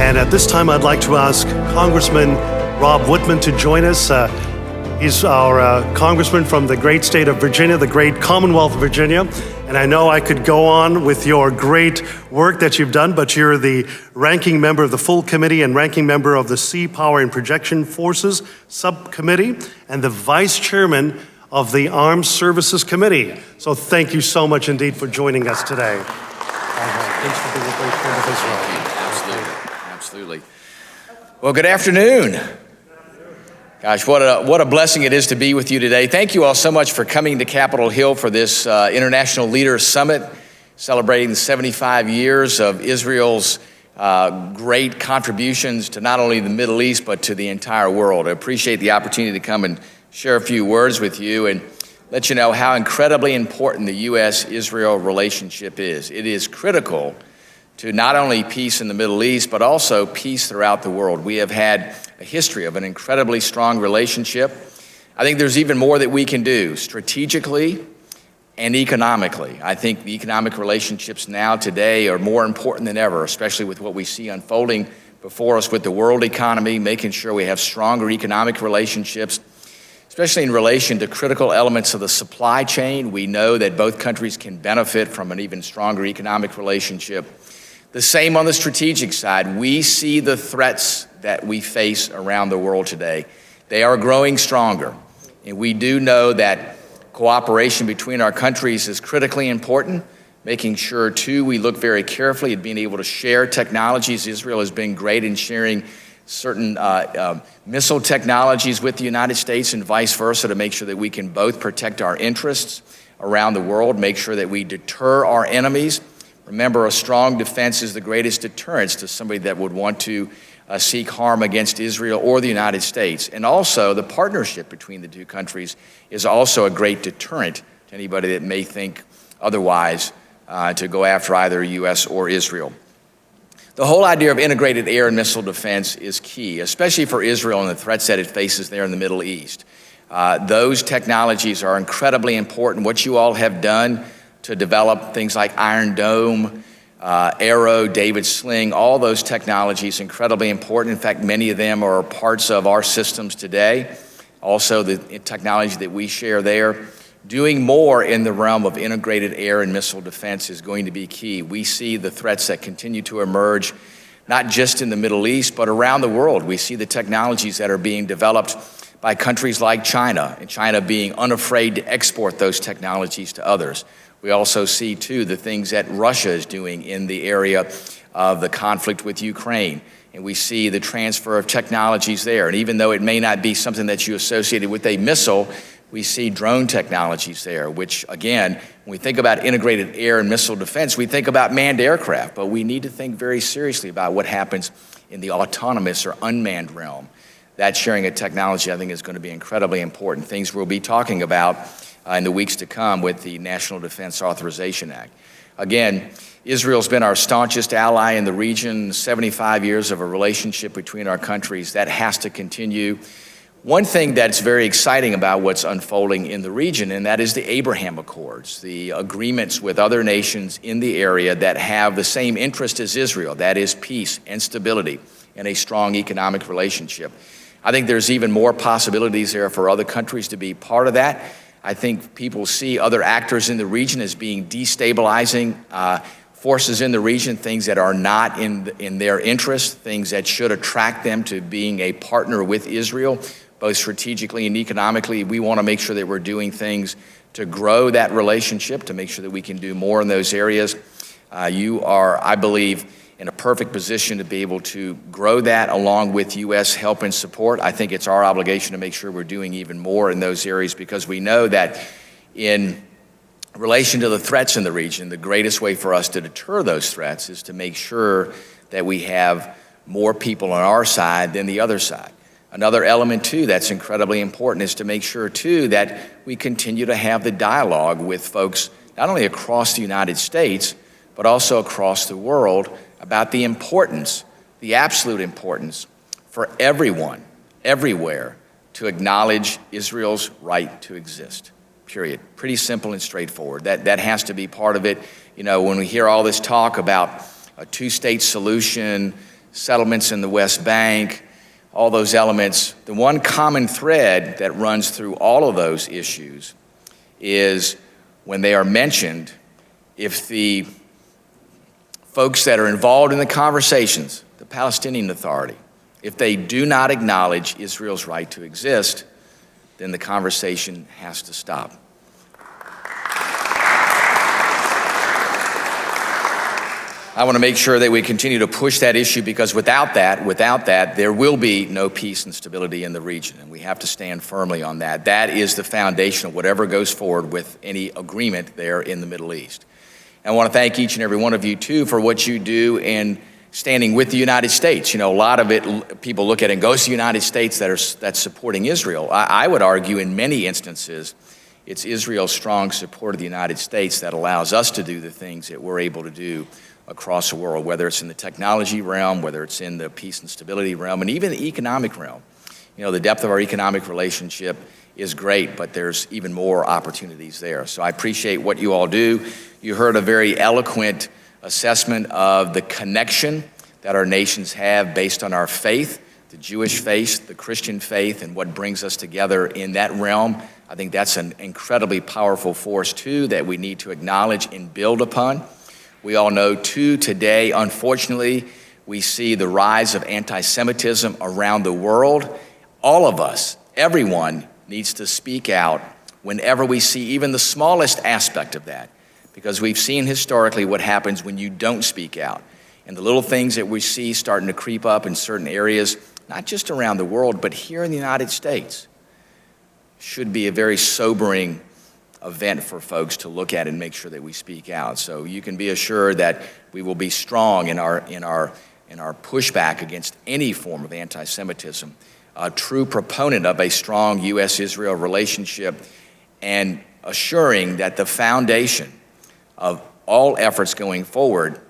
And at this time, I'd like to ask Congressman Wittman to join us. He's our congressman from the great state of Virginia, the great Commonwealth of Virginia. And I know I could go on with your great work that you've done, but you're the ranking member of the full committee and ranking member of the Seapower and Projection Forces Subcommittee and the vice chairman of the Armed Services Committee. So thank you so much indeed for joining us today. Thanks for being a great friend of Israel. Absolutely. Well, good afternoon. Gosh, what a blessing it is to be with you today. Thank you all so much for coming to Capitol Hill for this International Leaders Summit, celebrating the 75 years of Israel's great contributions to not only the Middle East, but to the entire world. I appreciate the opportunity to come and share a few words with you and let you know how incredibly important the U.S.-Israel relationship is. It is critical to not only peace in the Middle East, but also peace throughout the world. We have had a history of an incredibly strong relationship. I think there's even more that we can do strategically and economically. I think the economic relationships now today are more important than ever, especially with what we see unfolding before us with the world economy, making sure we have stronger economic relationships, especially in relation to critical elements of the supply chain. We know that both countries can benefit from an even stronger economic relationship. The same on the strategic side. We see the threats that we face around the world today. They are growing stronger. And we do know that cooperation between our countries is critically important, making sure, too, we look very carefully at being able to share technologies. Israel has been great in sharing certain missile technologies with the United States and vice versa to make sure that we can both protect our interests around the world, make sure that we deter our enemies. Remember, a strong defense is the greatest deterrence to somebody that would want to seek harm against Israel or the United States. And also, the partnership between the two countries is also a great deterrent to anybody that may think otherwise to go after either U.S. or Israel. The whole idea of integrated air and missile defense is key, especially for Israel and the threats that it faces there in the Middle East. Those technologies are incredibly important. What you all have done to develop things like Iron Dome, Arrow, David Sling, all those technologies incredibly important. In fact, many of them are parts of our systems today. Also, the technology that we share there. Doing more in the realm of integrated air and missile defense is going to be key. We see the threats that continue to emerge, not just in the Middle East, but around the world. We see the technologies that are being developed by countries like China, and China being unafraid to export those technologies to others. We also see, too, the things that Russia is doing in the area of the conflict with Ukraine. And we see the transfer of technologies there. And even though it may not be something that you associated with a missile, we see drone technologies there, which, again, when we think about integrated air and missile defense, we think about manned aircraft. But we need to think very seriously about what happens in the autonomous or unmanned realm. That sharing of technology, I think, is going to be incredibly important. Things we'll be talking about in the weeks to come with the National Defense Authorization Act. Again, Israel's been our staunchest ally in the region, 75 years of a relationship between our countries. That has to continue. One thing that's very exciting about what's unfolding in the region, and that is the Abraham Accords, the agreements with other nations in the area that have the same interest as Israel, that is peace and stability and a strong economic relationship. I think there's even more possibilities there for other countries to be part of that. I think people see other actors in the region as being destabilizing forces in the region, things that are not in their interest, things that should attract them to being a partner with Israel, both strategically and economically. We want to make sure that we're doing things to grow that relationship, to make sure that we can do more in those areas. You are, I believe, in a perfect position to be able to grow that along with U.S. help and support. I think it's our obligation to make sure we're doing even more in those areas because we know that in relation to the threats in the region, the greatest way for us to deter those threats is to make sure that we have more people on our side than the other side. Another element, too, that's incredibly important is to make sure, too, that we continue to have the dialogue with folks not only across the United States, but also across the world about the importance, the absolute importance for everyone, everywhere, to acknowledge Israel's right to exist, period. Pretty simple and straightforward. That has to be part of it. You know, when we hear all this talk about a two-state solution, settlements in the West Bank, all those elements, the one common thread that runs through all of those issues is when they are mentioned, if the folks that are involved in the conversations, the Palestinian Authority, if they do not acknowledge Israel's right to exist, then the conversation has to stop. I want to make sure that we continue to push that issue, because without that, there will be no peace and stability in the region, and we have to stand firmly on that. That is the foundation of whatever goes forward with any agreement there in the Middle East. And I want to thank each and every one of you, too, for what you do in standing with the United States. You know, a lot of it, people look at it and go, it's the United States that's supporting Israel. I would argue in many instances, it's Israel's strong support of the United States that allows us to do the things that we're able to do across the world, whether it's in the technology realm, whether it's in the peace and stability realm, and even the economic realm. You know, the depth of our economic relationship is great, but there's even more opportunities there. So I appreciate what you all do. You heard a very eloquent assessment of the connection that our nations have based on our faith, the Jewish faith, the Christian faith, and what brings us together in that realm. I think that's an incredibly powerful force, too, that we need to acknowledge and build upon. We all know, too, today, unfortunately, we see the rise of anti-Semitism around the world. All of us, everyone, needs to speak out whenever we see even the smallest aspect of that, because we've seen historically what happens when you don't speak out. And the little things that we see starting to creep up in certain areas, not just around the world, but here in the United States, should be a very sobering event for folks to look at and make sure that we speak out. So you can be assured that we will be strong in our pushback against any form of anti-Semitism, a true proponent of a strong U.S.-Israel relationship, and assuring that the foundation of all efforts going forward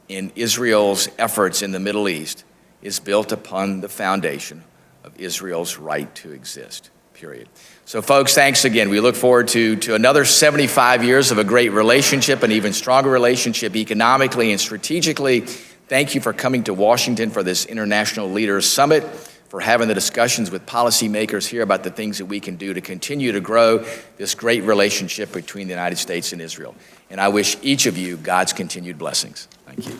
in Israel's efforts in the Middle East is built upon the foundation of Israel's right to exist, period. So folks, thanks again. We look forward to another 75 years of a great relationship, an even stronger relationship economically and strategically. Thank you for coming to Washington for this International Leaders Summit, for having the discussions with policymakers here about the things that we can do to continue to grow this great relationship between the United States and Israel. And I wish each of you God's continued blessings. Thank you.